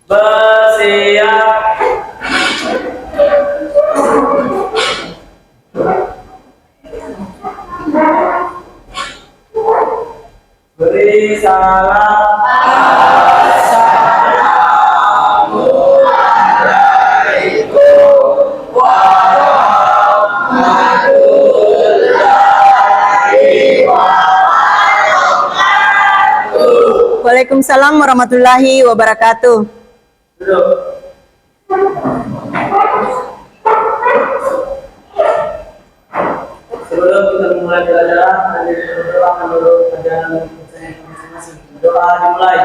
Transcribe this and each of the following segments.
Bersiap. Beri salam. Waalaikumsalam warahmatullahi wabarakatuh. Duduk. Sebelum kita mulai belajar, hadirin berdoa menurut ajaran masing-masing. Doa dimulai.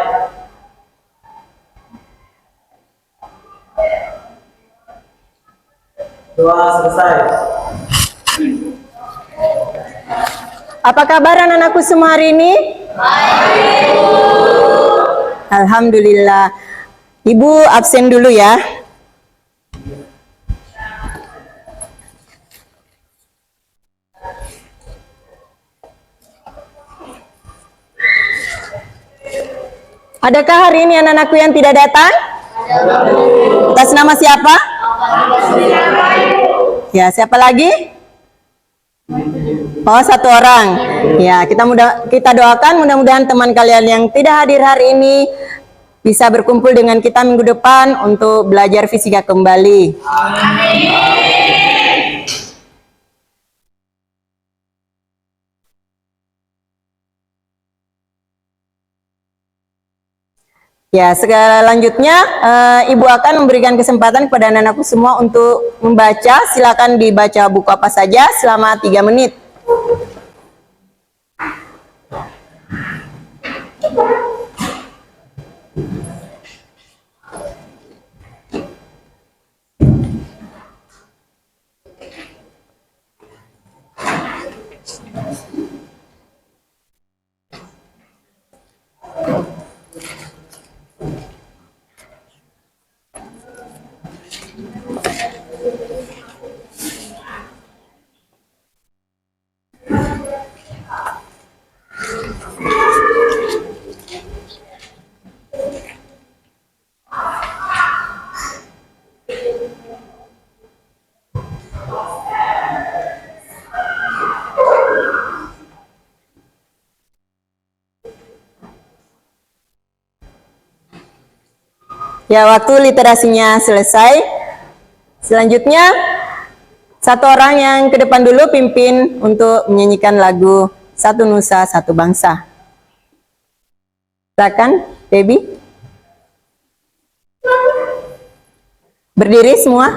Doa selesai. Apa kabar anak-anakku semua hari ini? Alhamdulillah. Ibu absen dulu ya. Adakah hari ini anak-anakku yang tidak datang? Atas nama siapa? Ya, siapa lagi? Oh, satu orang. Ya, kita doakan mudah-mudahan teman kalian yang tidak hadir hari ini bisa berkumpul dengan kita minggu depan untuk belajar fisika kembali. Ya, selanjutnya Ibu akan memberikan kesempatan kepada anak-anakku semua untuk membaca. Silakan dibaca buku apa saja selama 3 menit. Ya, waktu literasinya selesai. Selanjutnya, satu orang yang ke depan dulu pimpin untuk menyanyikan lagu Satu Nusa Satu Bangsa. Silakan, Baby. Berdiri semua.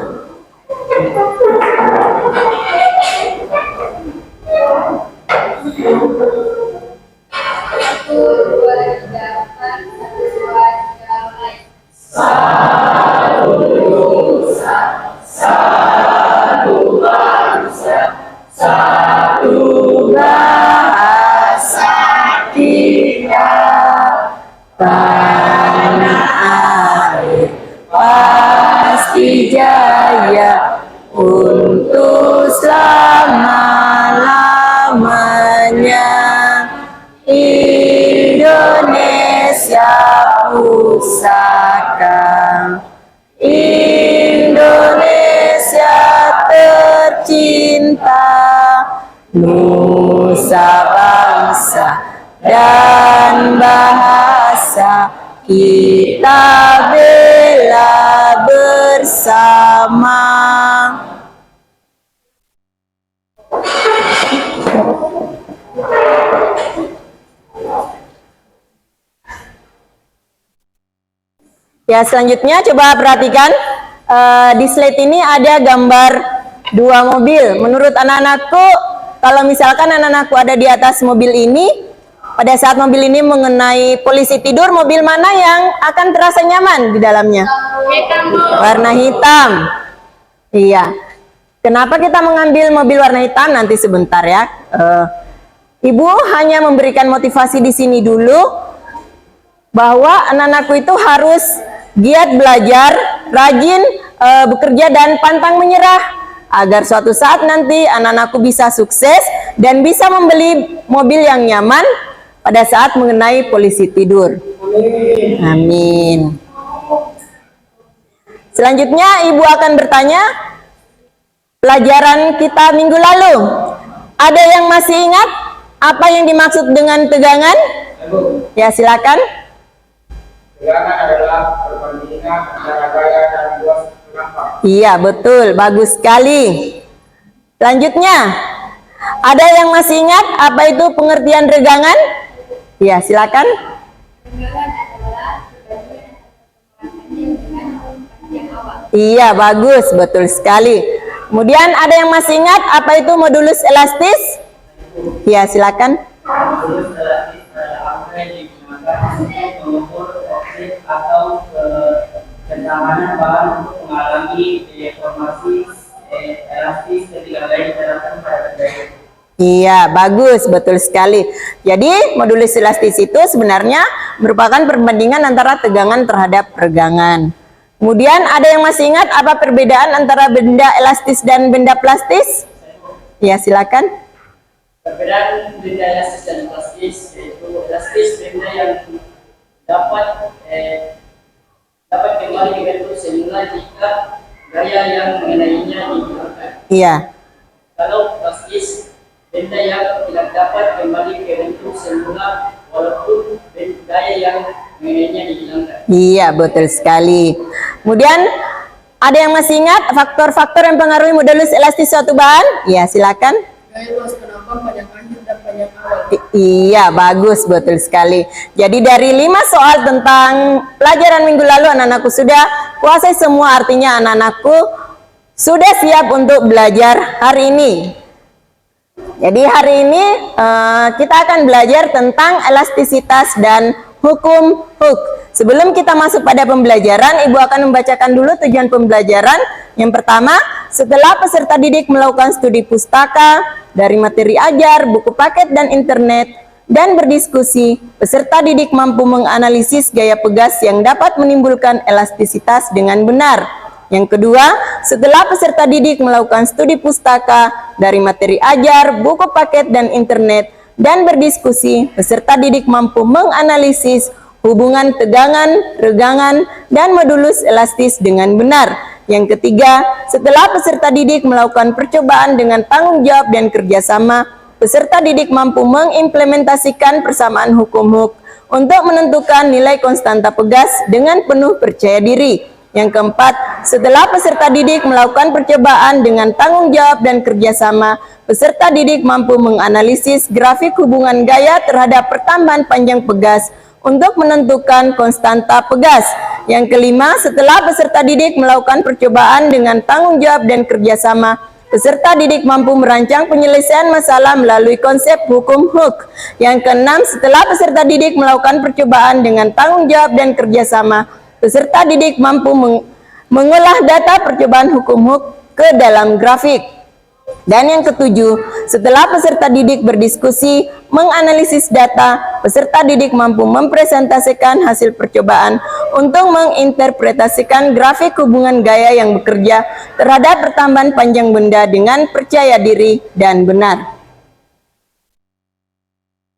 Pasti jaya untuk selama-lamanya. Indonesia pusaka, Indonesia tercinta, nusa bangsa dan bahasa kita bela bersama. Ya, selanjutnya coba perhatikan di slide ini ada gambar 2 mobil. Menurut anak-anakku, kalau misalkan anak-anakku ada di atas mobil ini, pada saat mobil ini mengenai polisi tidur, mobil mana yang akan terasa nyaman di dalamnya? Warna hitam. Iya. Kenapa kita mengambil mobil warna hitam? Nanti sebentar ya. Ibu hanya memberikan motivasi di sini dulu bahwa anak-anakku itu harus giat belajar, rajin bekerja dan pantang menyerah agar suatu saat nanti anak-anakku bisa sukses dan bisa membeli mobil yang nyaman pada saat mengenai posisi tidur. Amin. Selanjutnya Ibu akan bertanya pelajaran kita minggu lalu. Ada yang masih ingat apa yang dimaksud dengan tegangan? Ya, silakan. Tegangan adalah perbandingan antara gaya dan luas nafas. Iya, betul. Bagus sekali. Selanjutnya, ada yang masih ingat apa itu pengertian regangan? Ya, silakan. Iya, bagus. Betul sekali. Kemudian ada yang masih ingat apa itu modulus elastis? Ya, silakan. Modulus elastis adalah apa yang digunakan untuk mengukur objek atau kenyamanan bahan untuk mengalami deformasi elastis ketika gaya diterapkan pada gaya. Iya, bagus, betul sekali. Jadi, modulus elastis itu sebenarnya merupakan perbandingan antara tegangan terhadap regangan. Kemudian ada yang masih ingat apa perbedaan antara benda elastis dan benda plastis? Ya, silakan. Perbedaan benda elastis dan plastis yaitu elastis benda yang dapat kembali dibentuk semula jika gaya yang mengenainya dihilangkan. Iya. Kalau plastis benda yang tidak dapat kembali ke bentuk semula walaupun gaya yang mengenainya dihilangkan. Iya, betul sekali. Kemudian ada yang masih ingat faktor-faktor yang mempengaruhi modulus elastis suatu bahan? Ya, silakan. Gaya luas penampang, panjang akhir dan panjang awal. Iya, bagus, betul sekali. Jadi dari 5 soal tentang pelajaran minggu lalu anak-anakku sudah kuasai semua, artinya anak-anakku sudah siap untuk belajar hari ini. Jadi hari ini kita akan belajar tentang elastisitas dan hukum Hooke. Sebelum kita masuk pada pembelajaran, Ibu akan membacakan dulu tujuan pembelajaran. Yang pertama, setelah peserta didik melakukan studi pustaka dari materi ajar, buku paket, dan internet, dan berdiskusi, peserta didik mampu menganalisis gaya pegas yang dapat menimbulkan elastisitas dengan benar. Yang kedua, setelah peserta didik melakukan studi pustaka dari materi ajar, buku paket, dan internet, dan berdiskusi, peserta didik mampu menganalisis hubungan tegangan, regangan, dan modulus elastis dengan benar. Yang ketiga, setelah peserta didik melakukan percobaan dengan tanggung jawab dan kerjasama, peserta didik mampu mengimplementasikan persamaan hukum Hooke untuk menentukan nilai konstanta pegas dengan penuh percaya diri. Yang keempat, setelah peserta didik melakukan percobaan dengan tanggung jawab dan kerjasama, peserta didik mampu menganalisis grafik hubungan gaya terhadap pertambahan panjang pegas untuk menentukan konstanta pegas. Yang kelima, setelah peserta didik melakukan percobaan dengan tanggung jawab dan kerjasama, peserta didik mampu merancang penyelesaian masalah melalui konsep hukum Hooke. Yang keenam, setelah peserta didik melakukan percobaan dengan tanggung jawab dan kerjasama, peserta didik mampu mengolah data percobaan hukum Hooke ke dalam grafik. Dan yang ketujuh, setelah peserta didik berdiskusi, menganalisis data, peserta didik mampu mempresentasikan hasil percobaan untuk menginterpretasikan grafik hubungan gaya yang bekerja terhadap pertambahan panjang benda dengan percaya diri dan benar.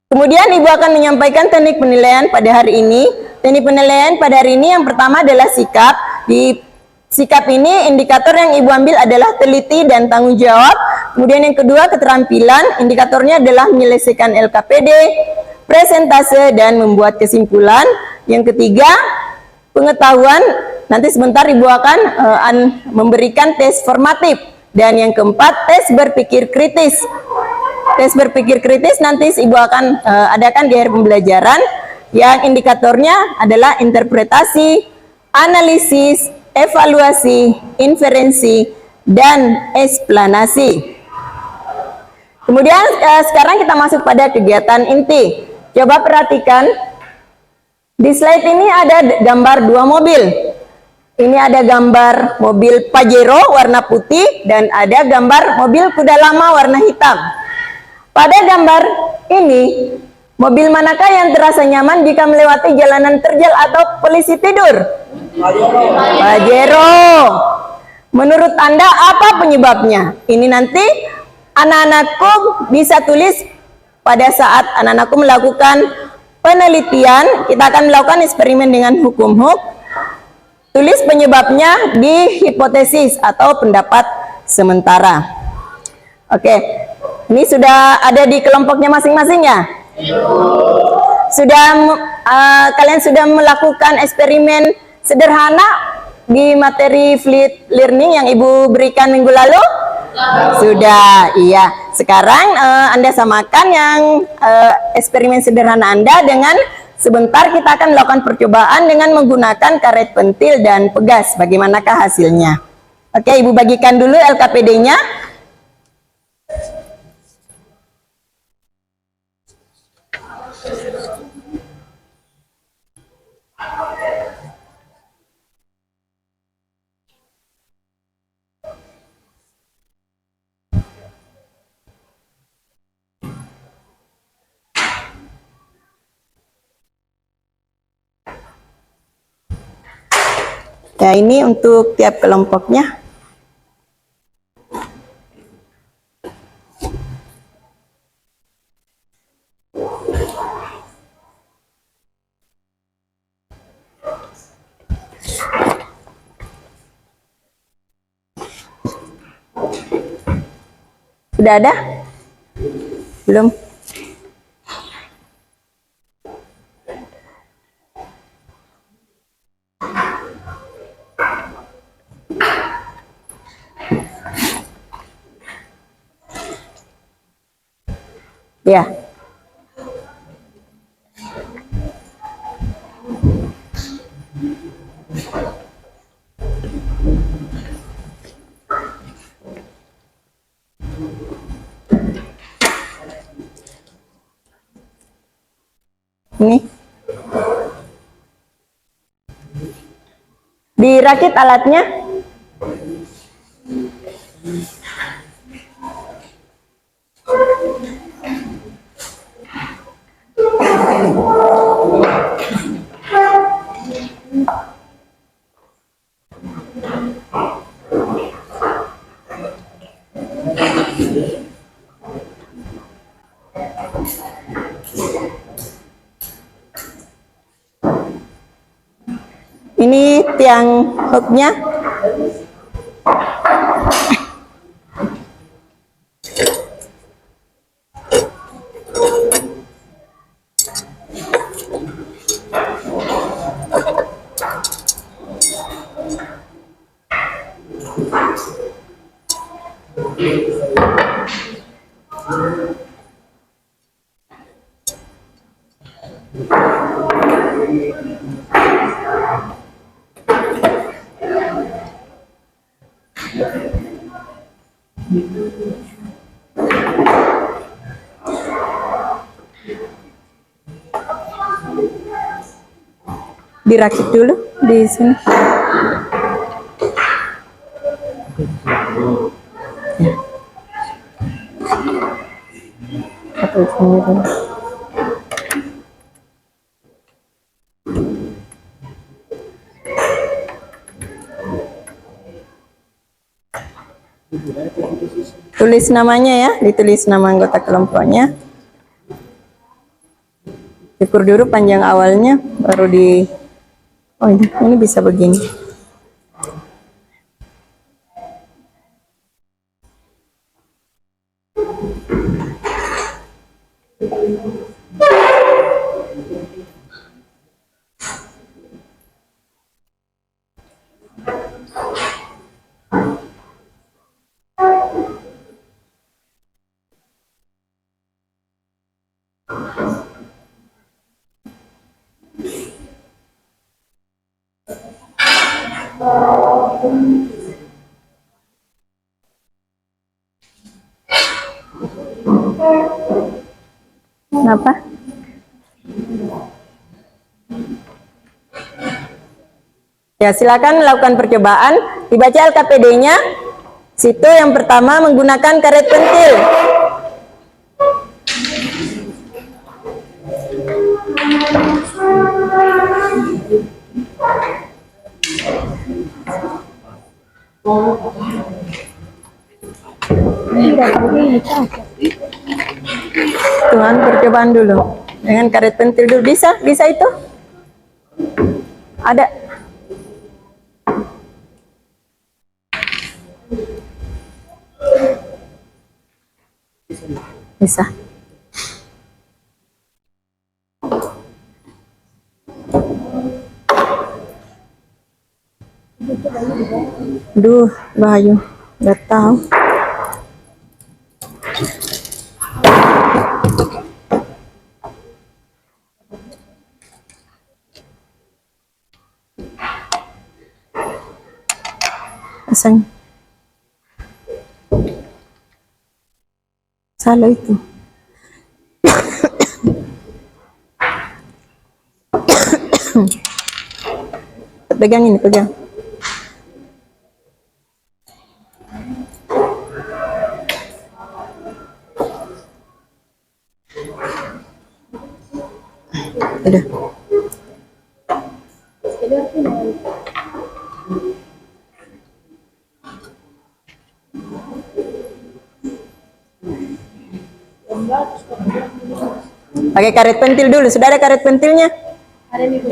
Kemudian Ibu akan menyampaikan teknik penilaian pada hari ini. Teknik penilaian pada hari ini yang pertama adalah sikap. Di sikap ini indikator yang Ibu ambil adalah teliti dan tanggung jawab. Kemudian yang kedua keterampilan, indikatornya adalah menyelesaikan LKPD, presentase, dan membuat kesimpulan. Yang ketiga pengetahuan, nanti sebentar Ibu akan memberikan tes formatif. Dan yang keempat tes berpikir kritis. Tes berpikir kritis nanti Ibu akan adakan di akhir pembelajaran, yang indikatornya adalah interpretasi, analisis, evaluasi, inferensi, dan eksplanasi. Kemudian sekarang kita masuk pada kegiatan inti. Coba perhatikan, di slide ini ada gambar dua mobil. Ini ada gambar mobil Pajero warna putih dan ada gambar mobil kuda lama warna hitam. Pada gambar ini, mobil manakah yang terasa nyaman jika melewati jalanan terjal atau polisi tidur? Pajero. Menurut Anda apa penyebabnya? Ini nanti anak-anakku bisa tulis pada saat anak-anakku melakukan penelitian, kita akan melakukan eksperimen dengan hukum Hooke. Tulis penyebabnya di hipotesis atau pendapat sementara. Oke, ini sudah ada di kelompoknya masing-masing ya? Kalian sudah melakukan eksperimen sederhana di materi fluid learning yang Ibu berikan minggu lalu? Sudah, iya. Sekarang Anda samakan yang eksperimen sederhana Anda dengan sebentar kita akan melakukan percobaan dengan menggunakan karet pentil dan pegas. Bagaimanakah hasilnya? Oke, Ibu bagikan dulu LKPD-nya. Ya, ini untuk tiap kelompoknya. Sudah ada? Belum? Ya. Ini. Dirakit alatnya. Ini tiang hooknya. Dirakit dulu di sini. Ya. Atau sini dulu. Tulis namanya ya, ditulis nama anggota kelompoknya. Ukur dulu panjang awalnya, baru di. Oh ini bisa begini. Kenapa? Ya, silakan melakukan percobaan. Dibaca LKPD-nya. Situ yang pertama menggunakan karet pentil. Tuhan percobaan dulu. Dengan karet pentil dulu. Bisa itu? Ada. Bisa. Duh, Bayu, nggak tahu. Pasang. Salah itu. Pegang ini, pegang. Udah. Pakai karet pentil dulu. Sudah ada karet pentilnya?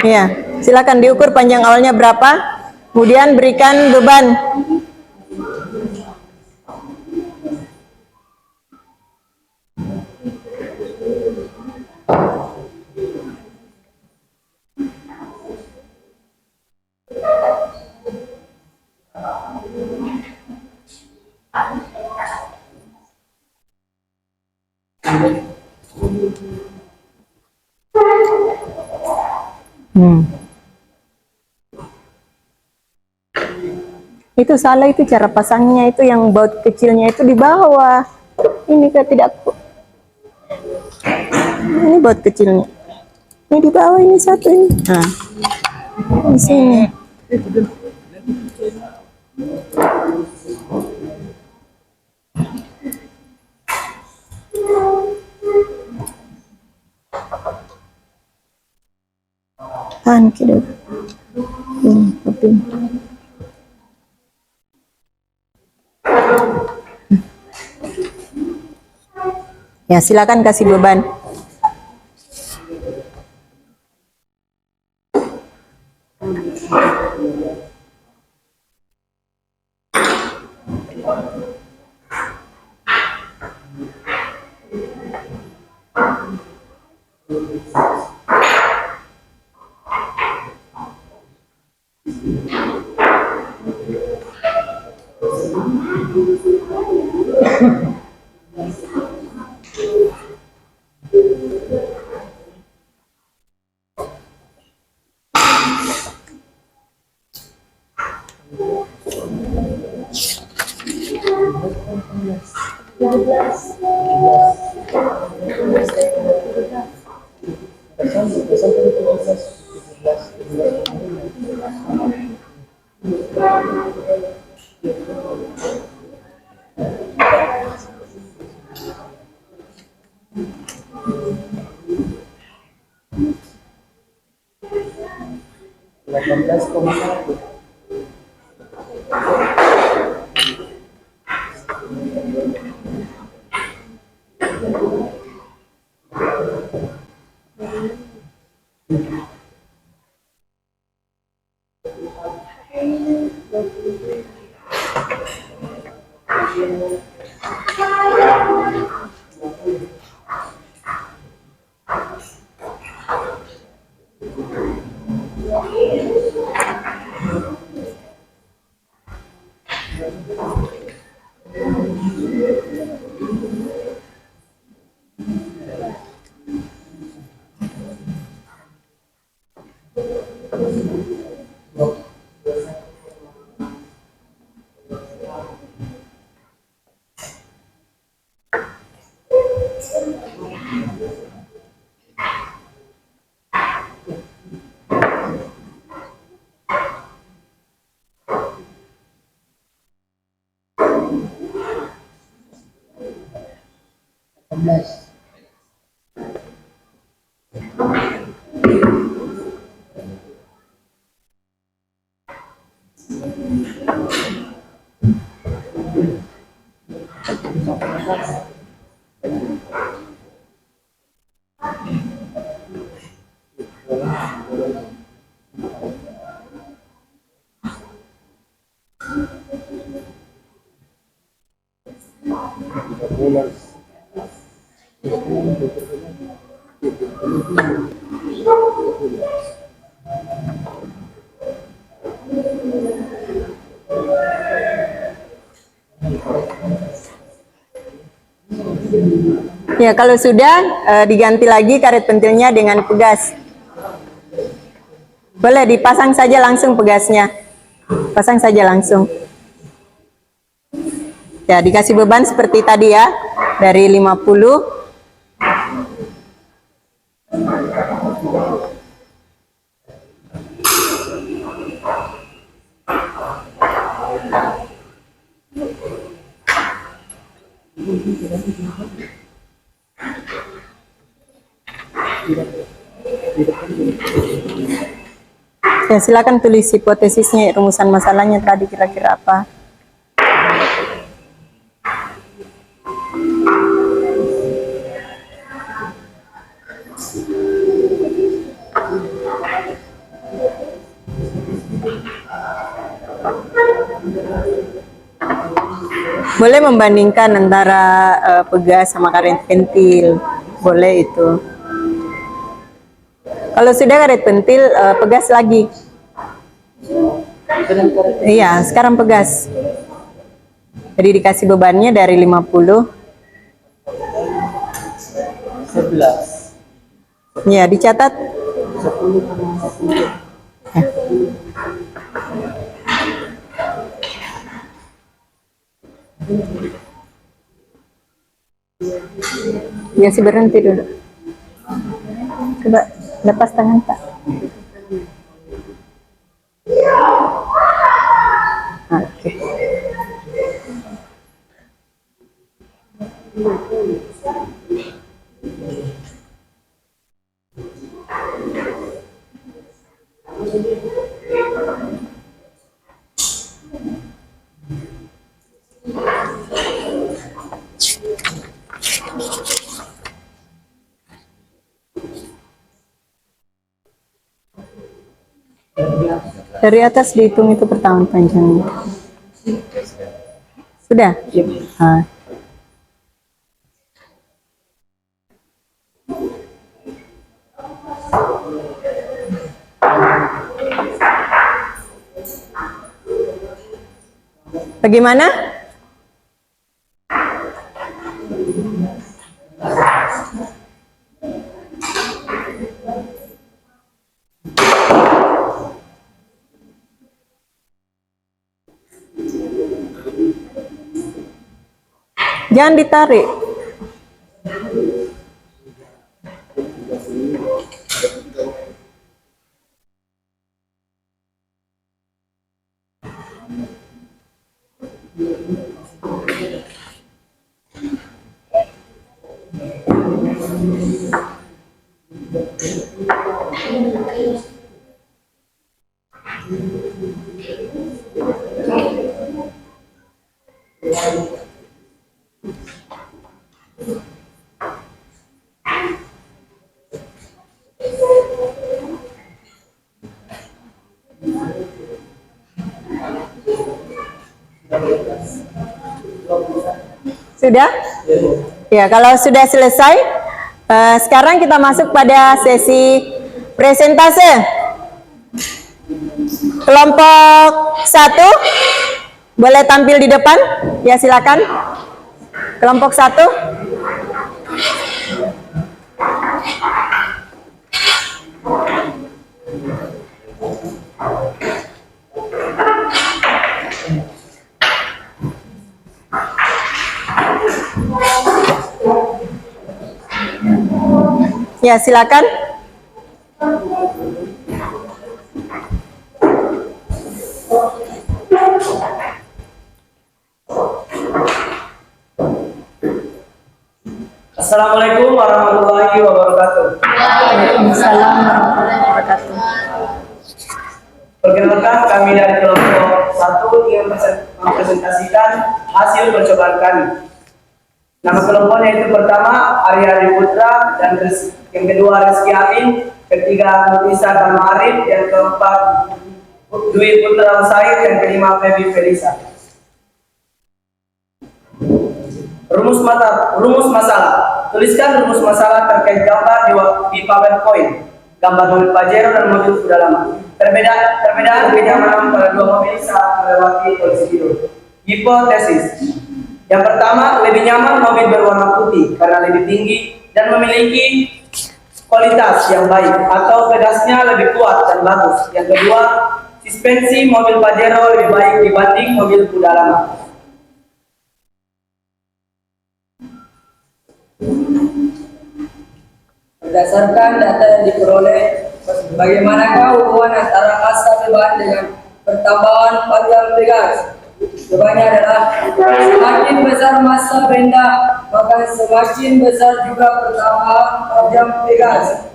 Iya. Silakan diukur panjang awalnya berapa. Kemudian berikan beban. Itu salah, itu cara pasangnya, itu yang baut kecilnya itu di bawah. Ini kan tidak, ini baut kecilnya. Ini di bawah, ini satu ini. Nah, di sini. Tahan kita. Ini tapi. Ya, silakan kasih beban. Ya, kalau sudah diganti lagi karet pentilnya dengan pegas. Boleh dipasang saja langsung pegasnya. Pasang saja langsung. Ya, dikasih beban seperti tadi ya. Dari 50. Ya, silakan tulis hipotesisnya, rumusan masalahnya tadi kira-kira apa. Boleh membandingkan antara pegas sama karet pentil, boleh itu. Kalau sudah karet pentil, pegas lagi. Iya, sekarang pegas. Jadi dikasih bebannya dari 50. 11. Ya, dicatat. 10,10. Ya, sih berhenti dulu. Coba lepas tangan, Pak. Oke. Dari atas dihitung itu per tahun panjangnya. Sudah? Ah. Bagaimana? Jangan ditarik. Sudah? Ya, kalau sudah selesai, sekarang kita masuk pada sesi presentase. Kelompok 1 boleh tampil di depan? Ya, silakan. Kelompok 1. Ya, silakan. Assalamualaikum warahmatullahi wabarakatuh. Waalaikumsalam warahmatullahi wabarakatuh. Perkenalkan, kami dari kelompok 1 ingin mempresentasikan hasil percobaan kami. Nama kelompoknya itu pertama Arya Putra, dan yang kedua Rizky Amin, ketiga Nurisa Dharma Arif, yang keempat Dwi Putra Usaid, yang kelima Febi Felisa. Rumus masalah. tuliskan rumus masalah terkait gambar di PowerPoint, gambar mobil Pajero dan mobil sudah lama. Perbedaan kenyamanan pada dua mobil saat melewati polisi biru. Hipotesis. Yang pertama, lebih nyaman mobil berwarna putih karena lebih tinggi dan memiliki kualitas yang baik atau pedasnya lebih kuat dan bagus. Yang kedua, suspensi mobil Pajero lebih baik dibanding mobil kuda lama. Berdasarkan data yang diperoleh, bagaimanakah hubungan antara massa beban dengan pertambahan panjang pegas? Jawabannya adalah semakin besar massa benda, maka semakin besar juga pertambahan panjang pegas.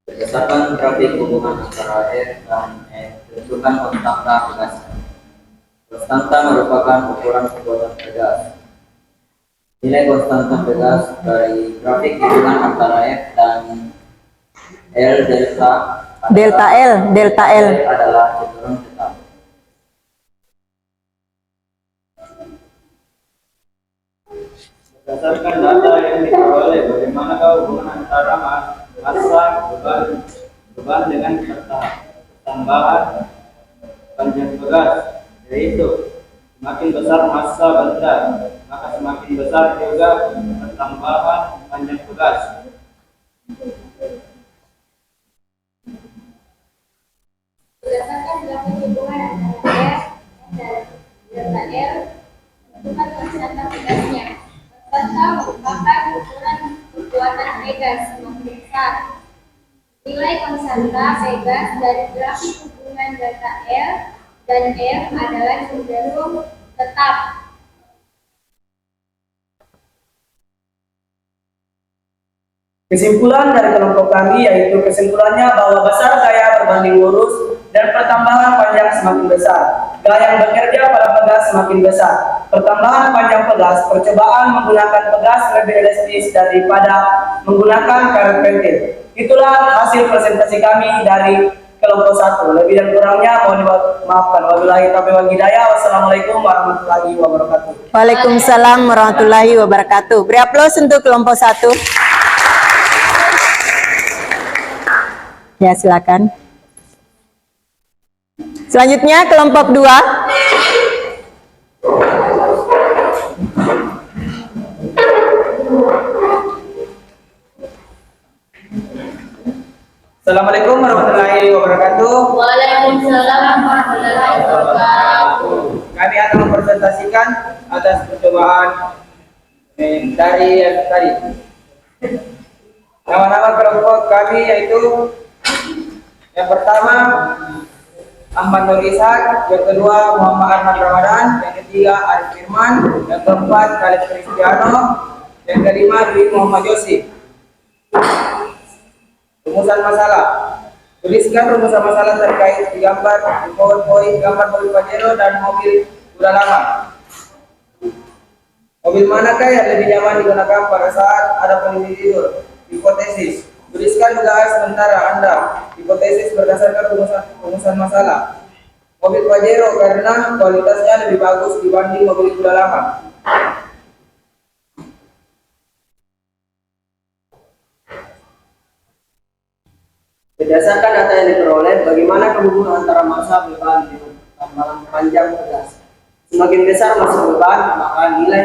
Berdasarkan grafik hubungan antara F dan F, tentukan konstanta pegas. Konstanta merupakan ukuran kekuatan pegas. Nilai konstanta pegas dari grafik hubungan antara F dan L delta L. adalah cenderung tetap. Berdasarkan data yang diperoleh, bagaimanakah hubungan antara massa beban dengan pertambahan panjang pegas, yaitu semakin besar massa benda, maka semakin besar juga pertambahan panjang pegas. Berdasarkan grafik hubungan antara F dan delta L, tentukan konstanta pegasnya. Konstanta merupakan ukuran kekuatan pegas semakin besar. Nilai konstanta pegas dari grafik hubungan delta L dan F adalah cenderung tetap. Kesimpulan dari kelompok kami yaitu kesimpulannya bahwa besar gaya berbanding lurus dan pertambahan panjang semakin besar. Gaya yang bekerja pada pegas semakin besar. Pertambahan panjang pegas, percobaan menggunakan pegas lebih elastis daripada menggunakan karet pentil. Itulah hasil presentasi kami dari kelompok 1. Lebih dan kurangnya mohon dimaafkan. Wabillahi taufiq wal hidayah. Wassalamualaikum warahmatullahi wabarakatuh. Waalaikumsalam warahmatullahi wabarakatuh. Beri aplaus untuk kelompok 1. Ya, silakan. Selanjutnya kelompok 2. Assalamualaikum warahmatullahi wabarakatuh. Waalaikumsalam warahmatullahi wabarakatuh. Kami akan mempresentasikan atas percobaan dari yang tadi. Nama-nama kelompok kami yaitu yang pertama Ahmad Nur Ishak, yang kedua Muhammad Ahmad Ramadan, yang ketiga Arif Firman, yang keempat Khalid Cristiano, yang kelima Dwi Muhammad Yosif. Rumusan masalah. Tuliskan rumusan masalah terkait gambar di PowerPoint, gambar mobil Pajero dan mobil kuda lama. Mobil manakah yang lebih nyaman digunakan pada saat ada kondisi tidur? Hipotesis. Tuliskan tugas sementara Anda. Hipotesis berdasarkan rumusan masalah. Mobil Pajero karena kualitasnya lebih bagus dibanding mobil kuda lama. Berdasarkan data yang diperoleh, bagaimana hubungan antara massa beban dengan pertambahan panjang pegas? Semakin besar massa beban, maka nilai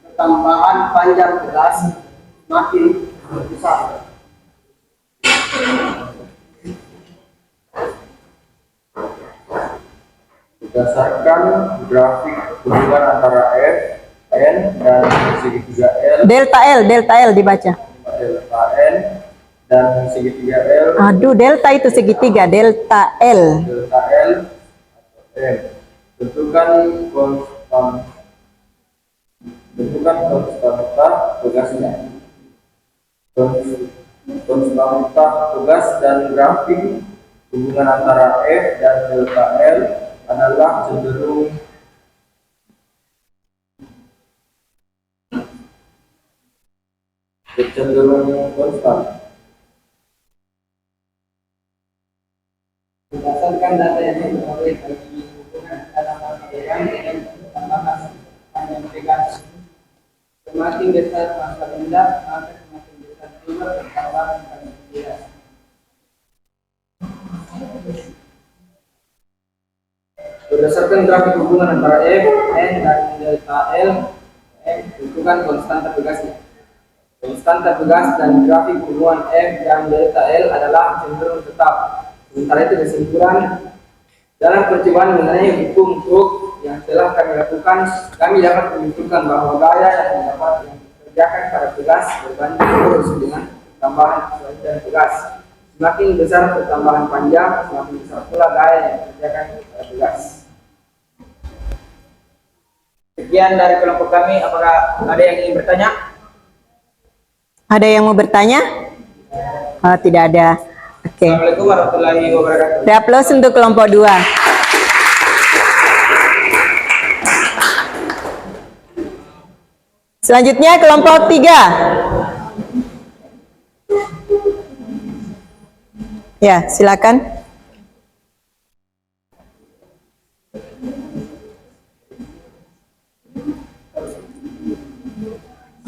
pertambahan panjang pegas semakin besar. Berdasarkan grafik hubungan antara F, N, dan segitiga L, Delta L dibaca. delta N, dan segitiga L, Aduh, delta itu segitiga, delta L. delta L, atau M. Tentukan konstanta tugasnya. Konstanta tugas dan grafik hubungan antara F dan delta L adalah cenderung konstan. Berdasarkan data yang diperoleh bagi hubungan antara masa depan dan pertambahan panjang pegas. Semakin besar masa benda, maka semakin besar juga pertambahan panjang pegas. Berdasarkan grafik hubungan antara F, N, dan delta L, F tentukan konstanta pegasnya. Konstanta pegas dan grafik hubungan F dan delta L adalah cenderung tetap. Sementara itu kesimpulan dalam percobaan mengenai hukum Hooke yang telah kami lakukan, kami dapat menyimpulkan bahwa gaya yang dapat dikerjakan pada pegas berbanding lurus dengan tambahan panjang pegas. Semakin besar pertambahan panjang, semakin besar pula gaya yang dikerjakan pada pegas. Sekian dari kelompok kami. Apakah ada yang ingin bertanya? Ada yang mau bertanya? Oh, tidak ada. Oke. Assalamualaikum warahmatullahi wabarakatuh. Reaplos untuk kelompok 2. Selanjutnya kelompok 3. Ya, silakan.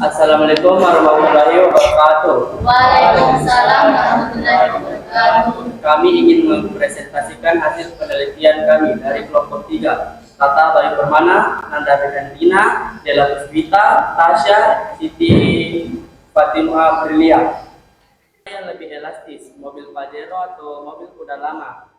Assalamualaikum warahmatullahi wabarakatuh. Waalaikumsalam warahmatullahi wabarakatuh. Kami ingin mempresentasikan hasil penelitian kami dari kelompok 3. Tata Bayu Permana, Nanda Rekantina, Della Puspita, Tasya, Siti Fatimah Prilia. Yang lebih elastis, mobil Pajero atau mobil kuda lama?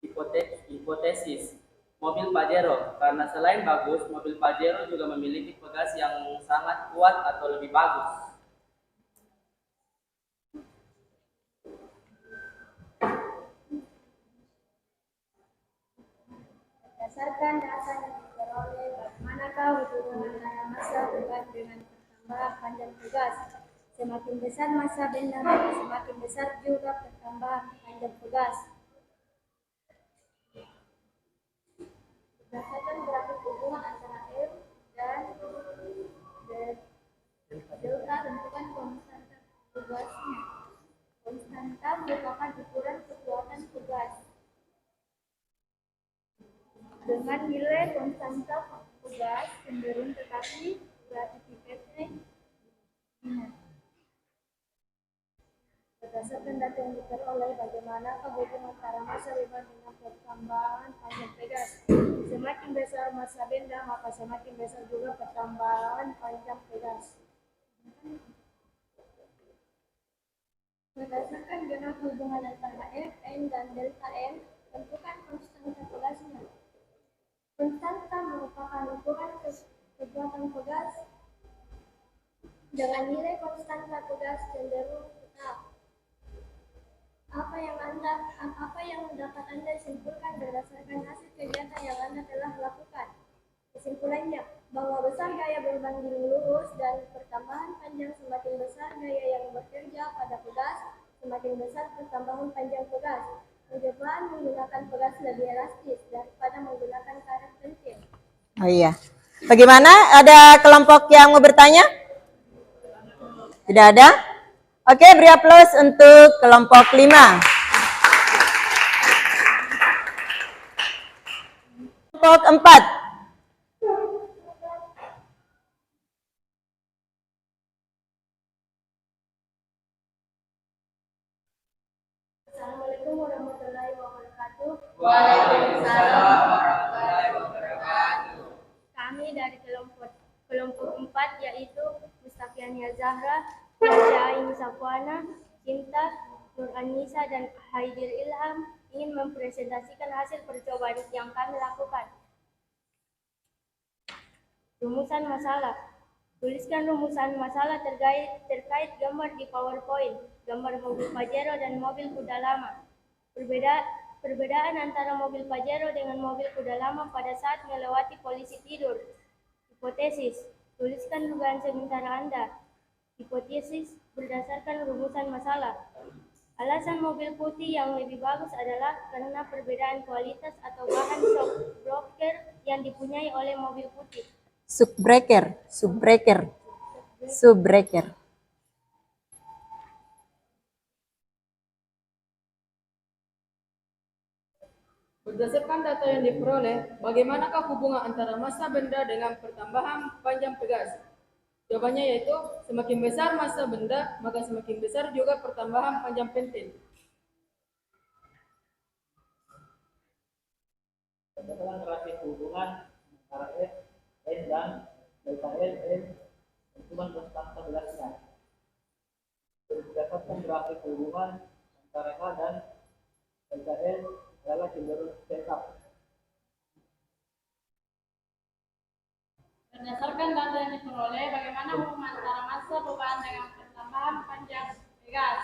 Hipotesis, mobil Pajero, karena selain bagus, mobil Pajero juga memiliki pegas yang sangat kuat atau lebih bagus. Berdasarkan data yang diperoleh, bagaimanakah hubungan antara massa beban dengan pertambahan panjang pegas? Semakin besar massa benda, maka semakin besar juga pertambahan panjang pegas. Berdasarkan grafik hubungan antara F dan delta, tentukan konstanta pegasnya. Konstanta merupakan ukuran kekuatan pegas. Dengan nilai konstanta pegas cenderung tetapi relativitasnya ingat. Berdasarkan data yang diperoleh, bagaimanakah hubungan antara massa benda dengan pertambahan panjang pegas? Semakin besar massa benda, maka semakin besar juga pertambahan panjang pegas. Berdasarkan grafik hubungan antara F, N, dan delta N, tentukan konstanta pegasnya. Konstanta merupakan ukuran kekuatan pegas. Dengan nilai konstanta pegas cenderung tetap. Apa yang dapat Anda simpulkan berdasarkan hasil kegiatan yang Anda telah lakukan? Kesimpulannya, bahwa besar gaya berbanding lurus dan pertambahan panjang, semakin besar gaya yang bekerja pada pegas, semakin besar pertambahan panjang pegas. Percobaan menggunakan pegas lebih elastis daripada menggunakan karet pentil. Oh iya. Bagaimana? Ada kelompok yang mau bertanya? Tidak ada? Oke, beri aplaus untuk kelompok 5. Kelompok 4. Assalamualaikum warahmatullahi wabarakatuh. Waalaikumsalam warahmatullahi wabarakatuh. Kami dari kelompok 4, yaitu Mustafiania Zahra, Ain Safwana, Cinta, Nur Anissa, dan Haidir Ilham ingin mempresentasikan hasil percobaan yang kami lakukan. Rumusan masalah. Tuliskan rumusan masalah terkait gambar di PowerPoint, gambar mobil Pajero dan mobil kuda lama. Perbedaan antara mobil Pajero dengan mobil kuda lama pada saat melewati polisi tidur. Hipotesis. Tuliskan dugaan sementara Anda. Hipotesis berdasarkan rumusan masalah. Alasan mobil putih yang lebih bagus adalah karena perbedaan kualitas atau bahan shock breaker yang dipunyai oleh mobil putih. Subbreaker. Berdasarkan data yang diperoleh, bagaimanakah hubungan antara massa benda dengan pertambahan panjang pegas? Jawabannya yaitu semakin besar massa benda, maka semakin besar juga pertambahan panjang pentil. Berdasarkan grafik hubungan antara F, N dan delta L, N tentukan konstanta belasnya. Berdasarkan grafik hubungan antara K dan delta L adalah cenderung tetap. Berdasarkan data yang diperoleh, bagaimana hubungan antara massa beban dengan pertambahan panjang pegas?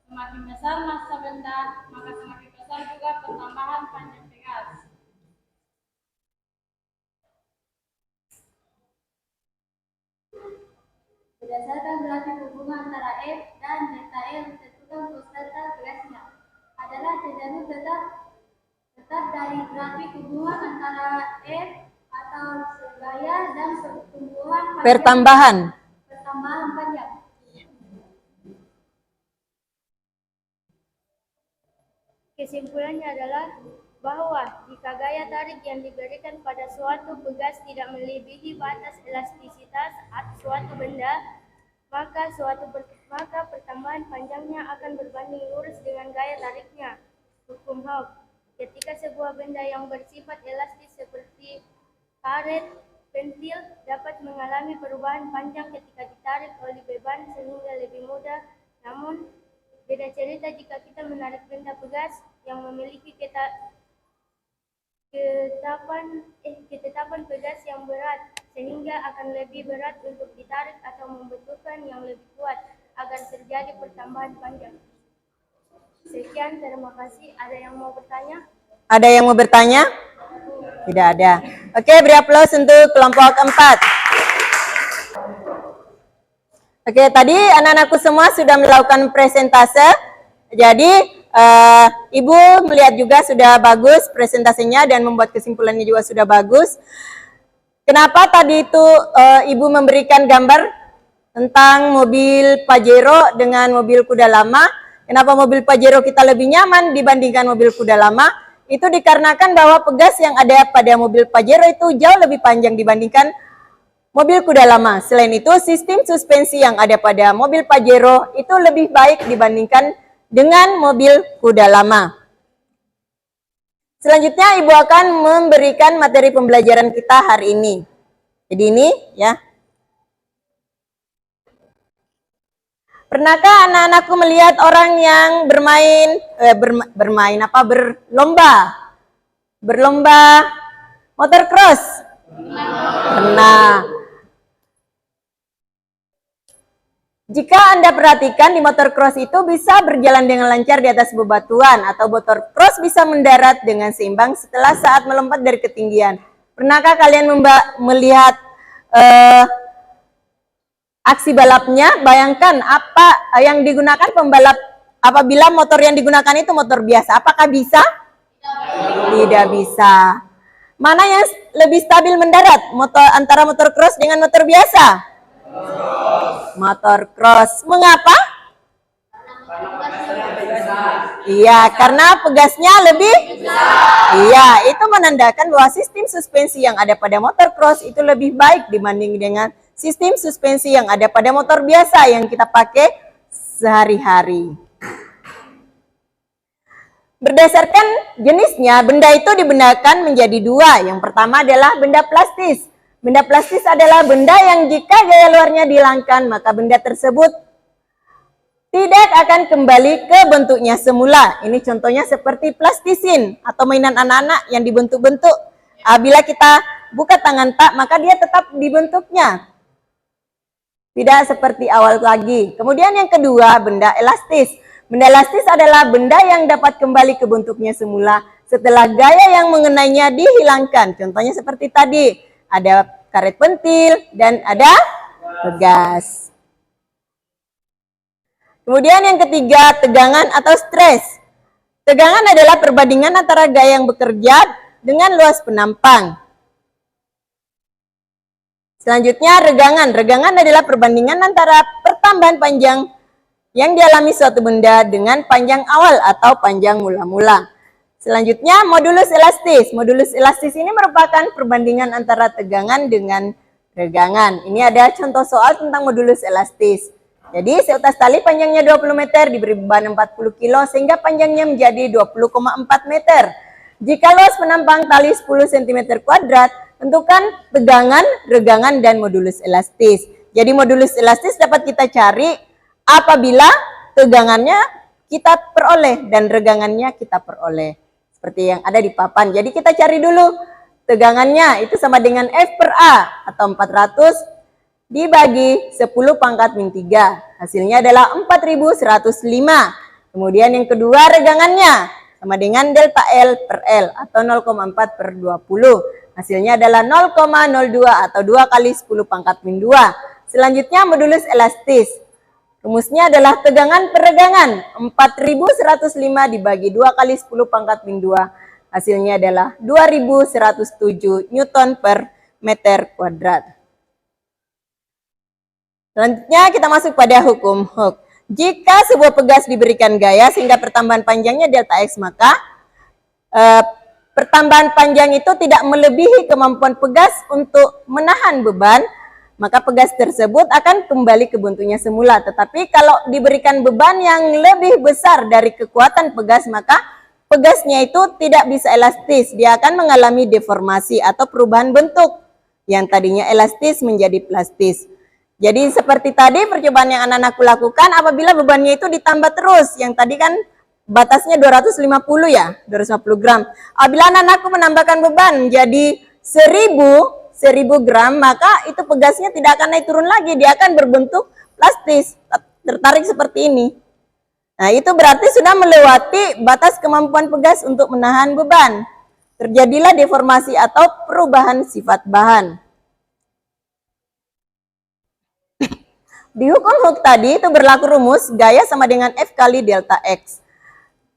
Semakin besar massa benda, maka semakin besar juga pertambahan panjang pegas. Berdasarkan grafik hubungan antara F dan delta L, tentukan konstanta pegasnya adalah cenderung tetap dari grafik hubungan antara F atau gaya dan pertumbuhan Pertambahan. panjang. Kesimpulannya adalah bahwa jika gaya tarik yang diberikan pada suatu pegas tidak melebihi batas elastisitas suatu benda, maka pertambahan panjangnya akan berbanding lurus dengan gaya tariknya. Hukum Hooke. Ketika sebuah benda yang bersifat elastis seperti karet pentil dapat mengalami perubahan panjang ketika ditarik oleh beban sehingga lebih mudah, namun beda cerita jika kita menarik benda pegas yang memiliki ketetapan pegas yang berat, sehingga akan lebih berat untuk ditarik atau membutuhkan yang lebih kuat agar terjadi pertambahan panjang. Sekian, terima kasih. Ada yang mau bertanya? Ada yang mau bertanya? Tidak ada. Oke, beri aplaus untuk kelompok 4. Oke, tadi anak-anakku semua sudah melakukan presentase. Jadi, Ibu melihat juga sudah bagus presentasinya dan membuat kesimpulannya juga sudah bagus. Kenapa tadi itu Ibu memberikan gambar tentang mobil Pajero dengan mobil kuda lama? Kenapa mobil Pajero kita lebih nyaman dibandingkan mobil kuda lama? Itu dikarenakan bahwa pegas yang ada pada mobil Pajero itu jauh lebih panjang dibandingkan mobil kuda lama. Selain itu, sistem suspensi yang ada pada mobil Pajero itu lebih baik dibandingkan dengan mobil kuda lama. Selanjutnya, Ibu akan memberikan materi pembelajaran kita hari ini. Jadi ini ya. Pernahkah anak-anakku melihat orang yang berlomba motocross? Pernah. Jika Anda perhatikan di motocross itu bisa berjalan dengan lancar di atas bebatuan atau motocross bisa mendarat dengan seimbang setelah saat melompat dari ketinggian. Pernahkah kalian melihat aksi balapnya? Bayangkan apa yang digunakan pembalap apabila motor yang digunakan itu motor biasa. Apakah bisa? Tidak bisa. Mana yang lebih stabil mendarat? Antara motocross dengan motor biasa? Motor cross. Mengapa? Iya, karena pegasnya lebih Iya, itu menandakan bahwa sistem suspensi yang ada pada motor cross itu lebih baik dibanding dengan sistem suspensi yang ada pada motor biasa yang kita pakai sehari-hari. Berdasarkan jenisnya, benda itu dibedakan menjadi dua. Yang pertama adalah benda plastis. Benda plastis adalah benda yang jika gaya luarnya dihilangkan, maka benda tersebut tidak akan kembali ke bentuknya semula. Ini contohnya seperti plastisin atau mainan anak-anak yang dibentuk-bentuk. Bila kita buka tangan tak, maka dia tetap dibentuknya. Tidak seperti awal lagi. Kemudian yang kedua, benda elastis. Benda elastis adalah benda yang dapat kembali ke bentuknya semula setelah gaya yang mengenainya dihilangkan. Contohnya seperti tadi. Ada karet pentil dan ada pegas. Kemudian yang ketiga, tegangan atau stres. Tegangan adalah perbandingan antara gaya yang bekerja dengan luas penampang. Selanjutnya, regangan. Regangan adalah perbandingan antara pertambahan panjang yang dialami suatu benda dengan panjang awal atau panjang mula-mula. Selanjutnya modulus elastis. Modulus elastis ini merupakan perbandingan antara tegangan dengan regangan. Ini ada contoh soal tentang modulus elastis. Jadi seutas tali panjangnya 20 meter diberi beban 40 kilo sehingga panjangnya menjadi 20,4 meter. Jika luas penampang tali 10 cm kuadrat, tentukan tegangan, regangan, dan modulus elastis. Jadi modulus elastis dapat kita cari apabila tegangannya kita peroleh dan regangannya kita peroleh. Seperti yang ada di papan. Jadi kita cari dulu tegangannya itu sama dengan F per A atau 400 dibagi 10 pangkat min 3. Hasilnya adalah 4105. Kemudian yang kedua regangannya sama dengan delta L per L atau 0,4 per 20. Hasilnya adalah 0,02 atau 2 kali 10 pangkat min 2. Selanjutnya modulus elastis. Rumusnya adalah tegangan per regangan 4105 dibagi 2 kali 10 pangkat min 2. Hasilnya adalah 2107 Newton per meter kuadrat. Selanjutnya kita masuk pada hukum Hooke. Jika sebuah pegas diberikan gaya sehingga pertambahan panjangnya delta X, maka pertambahan panjang itu tidak melebihi kemampuan pegas untuk menahan beban, maka pegas tersebut akan kembali ke bentuknya semula. Tetapi kalau diberikan beban yang lebih besar dari kekuatan pegas, maka pegasnya itu tidak bisa elastis. Dia akan mengalami deformasi atau perubahan bentuk. Yang tadinya elastis menjadi plastis. Jadi seperti tadi percobaan yang anak-anakku lakukan, apabila bebannya itu ditambah terus. Yang tadi kan batasnya 250 ya, 250 gram. Apabila anak-anakku menambahkan beban jadi 1000 gram, maka itu pegasnya tidak akan naik turun lagi, dia akan berbentuk plastis, tertarik seperti ini. Nah, itu berarti sudah melewati batas kemampuan pegas untuk menahan beban. Terjadilah deformasi atau perubahan sifat bahan. Di hukum Hooke tadi itu berlaku rumus gaya sama dengan F kali delta X.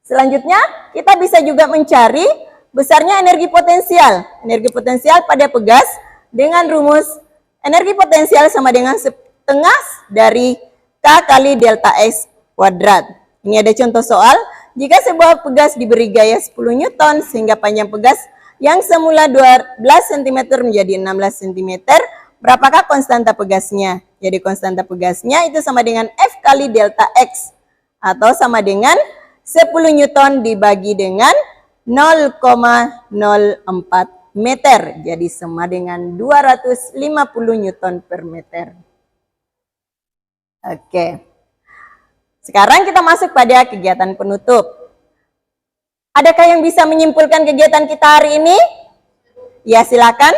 Selanjutnya, kita bisa juga mencari besarnya energi potensial. Energi potensial pada pegas dengan rumus energi potensial sama dengan setengah dari K kali delta X kuadrat. Ini ada contoh soal, jika sebuah pegas diberi gaya 10 Newton sehingga panjang pegas yang semula 12 cm menjadi 16 cm, berapakah konstanta pegasnya? Jadi konstanta pegasnya itu sama dengan F kali delta X atau sama dengan 10 Newton dibagi dengan 0,04 meter, jadi sama dengan 250 Newton per meter. Oke. Sekarang kita masuk pada kegiatan penutup. Adakah yang bisa menyimpulkan kegiatan kita hari ini? Ya, silakan.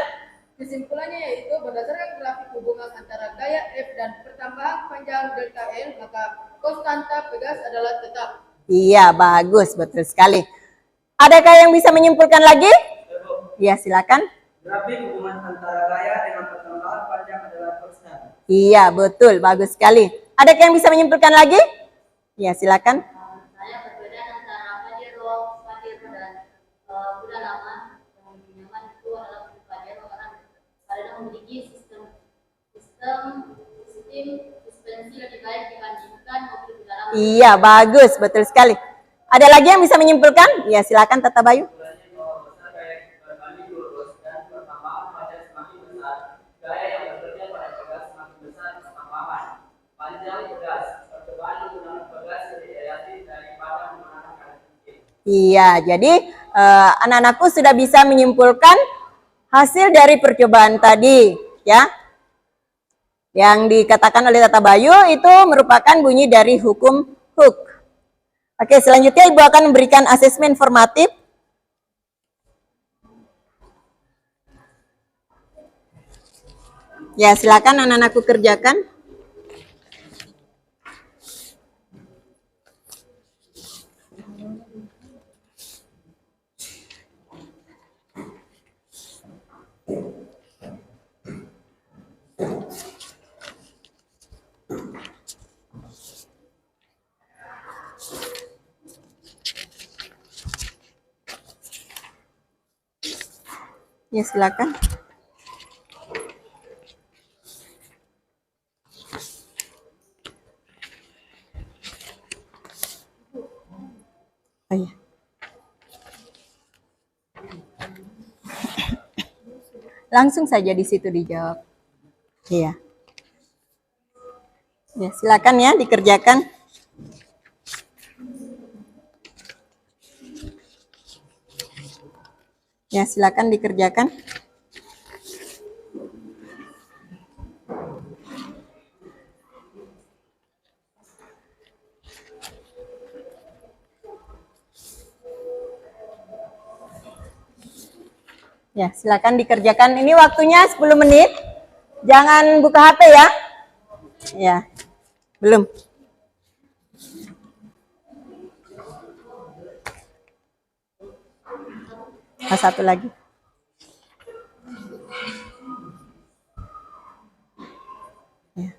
Kesimpulannya yaitu berdasarkan grafik hubungan antara gaya F dan pertambahan panjang delta L, maka konstanta pegas adalah tetap. Iya, bagus, betul sekali. Adakah yang bisa menyimpulkan lagi? Ya, silakan. Grafik hubungan antara gaya dengan pertambahan panjang adalah konstan. Iya, betul, bagus sekali. Adakah yang bisa menyimpulkan lagi? Ya, silakan. Saya perbedaan antara Pajero dan kuda lama yang lebih nyaman itu adalah Pajero karena memiliki sistem suspensi lebih baik dibandingkan mobil kuda lama. Iya, bagus, betul sekali. Ada lagi yang bisa menyimpulkan? Ya, silakan Tata Bayu. Iya, jadi anak-anakku sudah bisa menyimpulkan hasil dari percobaan tadi, ya. Yang dikatakan oleh Tata Bayu itu merupakan bunyi dari hukum Hooke. Oke, selanjutnya Ibu akan memberikan asesmen formatif. Ya, silakan anak-anakku kerjakan. Ya, silakan. Oh, ya. Langsung saja di situ dijawab. Iya. Ya, silakan ya dikerjakan. Ya, silakan dikerjakan. Ya, silakan dikerjakan. Ini waktunya 10 menit. Jangan buka HP ya. Ya. Belum. Satu lagi. Ya.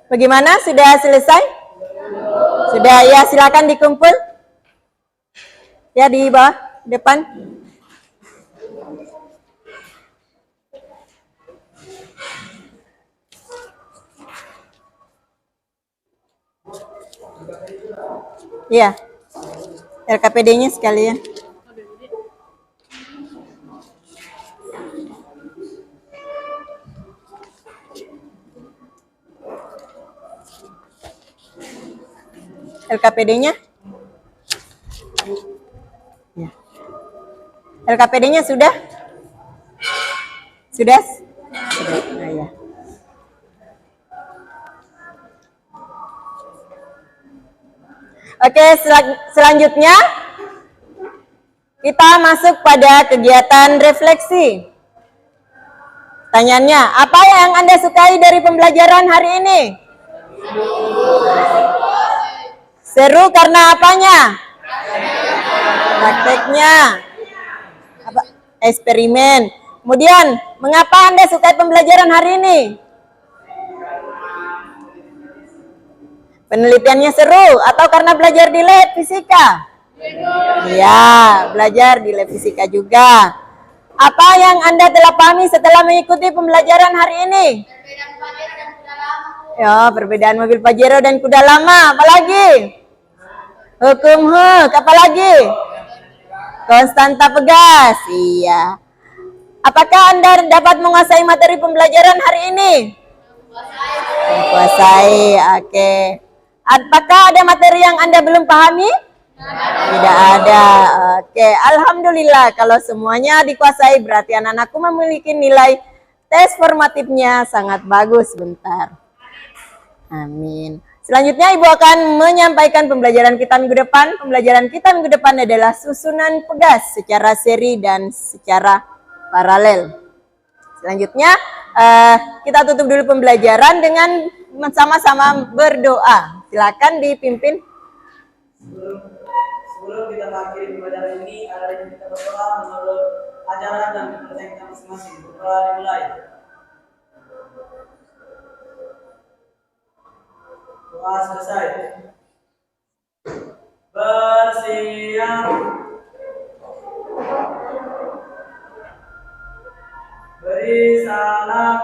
Bagaimana? Sudah selesai? Sudah ya, silakan dikumpul. Ya, di bawah, depan. Iya. LKPD-nya sekalian. LKPD-nya? Ya. LKPD-nya sudah? Sudah? Sudah. Nah, ya. Oke, selanjutnya kita masuk pada kegiatan refleksi. Pertanyaannya, apa yang Anda sukai dari pembelajaran hari ini? Seru karena apanya? Prakteknya. Apa? eksperimen. Kemudian, mengapa Anda suka pembelajaran hari ini? Penelitiannya seru atau karena belajar di lab fisika? Iya, belajar di lab fisika juga. Apa yang Anda telah pahami setelah mengikuti pembelajaran hari ini? Ya, perbedaan mobil Pajero dan kuda lama. Apalagi? Hukum Hooke. Apalagi? Konstanta pegas. Iya. Apakah Anda dapat menguasai materi pembelajaran hari ini? Menguasai. Oke. Apakah ada materi yang Anda belum pahami? Tidak ada. Oke. Alhamdulillah kalau semuanya dikuasai berarti anak-anakku memiliki nilai tes formatifnya sangat bagus. Bentar. Amin. Selanjutnya Ibu akan menyampaikan pembelajaran kita minggu depan. Pembelajaran kita minggu depan adalah susunan pegas secara seri dan secara paralel. Selanjutnya kita tutup dulu pembelajaran dengan sama-sama berdoa. Silakan dipimpin. Sebelum kita mengakhiri pembelajaran ini, ada yang kita berdoa menurut ajaran dan kepercayaan kita masing-masing. Berdoa dimulai. Doa selesai. Bersiap. Beri salam.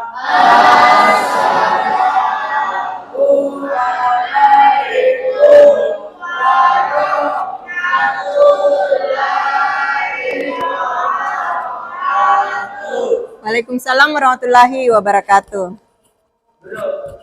Waalaikumsalam warahmatullahi wabarakatuh. Duduk.